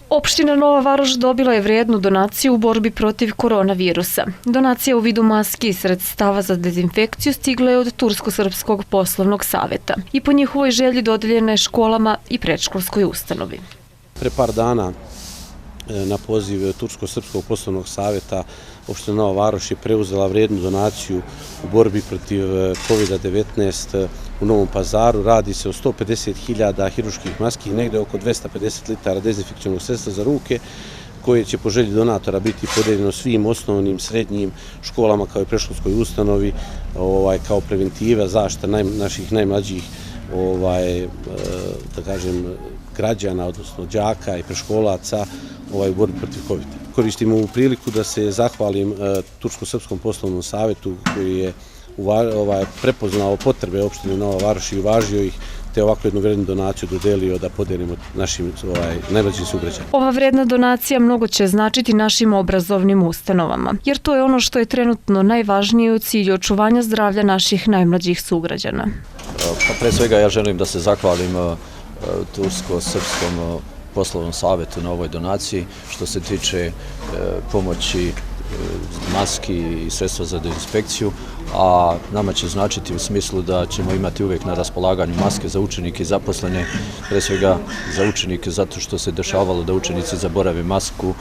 Opština Nova Varoš dobila je vrijednu donaciju u borbi protiv koronavirusa. Donacija u vidu maski i sredstava za dezinfekciju stigla je od Tursko-srpskog poslovnog saveta i po njihovoj želji dodeljena je školama i predškolskoj ustanovi. Pre par dana na poziv Tursko-srpskog poslovnog saveta opština Nova Varoš je preuzela vrijednu donaciju u borbi protiv COVID-19 u Novom Pazaru. Radi se o 150.000 hiruških maski i negde oko 250 litara dezinfekcionog sredstva za ruke, koje će po želji donatora biti podeljeno svim osnovnim, srednjim školama kao i predškolskoj ustanovi kao preventiva, zaštita naših najmlađih da kažem, građana, odnosno đaka i predškolaca u borbi protiv COVID. Koristim ovu priliku da se zahvalim Tursko-srpskom poslovnom savetu koji je prepoznao potrebe opštine Nova Varoš i uvažio ih, te ovakvu jednu vrednu donaciju dodelio da podelimo našim najmlađim sugrađanima. Ova vredna donacija mnogo će značiti našim obrazovnim ustanovama, jer to je ono što je trenutno najvažnije u cilju očuvanja zdravlja naših najmlađih sugrađana. Pre svega ja želim da se zahvalim Tursko-srpskom poslovnom savetu na ovoj donaciji. Što se tiče pomoći maski i sredstva za dezinfekciju, a nama će značiti u smislu da ćemo imati uvijek na raspolaganju maske za učenike i zaposlene, pre svega za učenike zato što se dešavalo da učenici zaborave masku,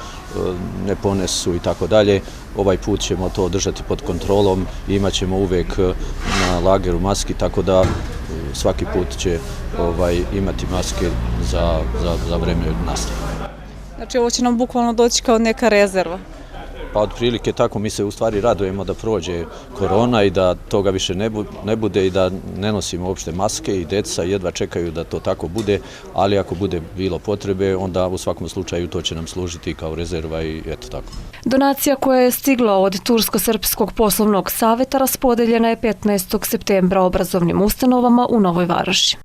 ne ponesu i tako dalje. Ovaj put ćemo to držati pod kontrolom i imat ćemo uvijek na lageru maski, tako da svaki put će imati maske za vreme nastave. Znači ovo će nam bukvalno doći kao neka rezerva? Pa otprilike tako, mi se u stvari radujemo da prođe korona i da toga više ne bude i da ne nosimo uopšte maske i deca jedva čekaju da to tako bude, ali ako bude bilo potrebe, onda u svakom slučaju to će nam služiti kao rezerva i eto tako. Donacija koja je stigla od Tursko-srpskog poslovnog saveta raspodeljena je 15. septembra obrazovnim ustanovama u Novoj Varoši.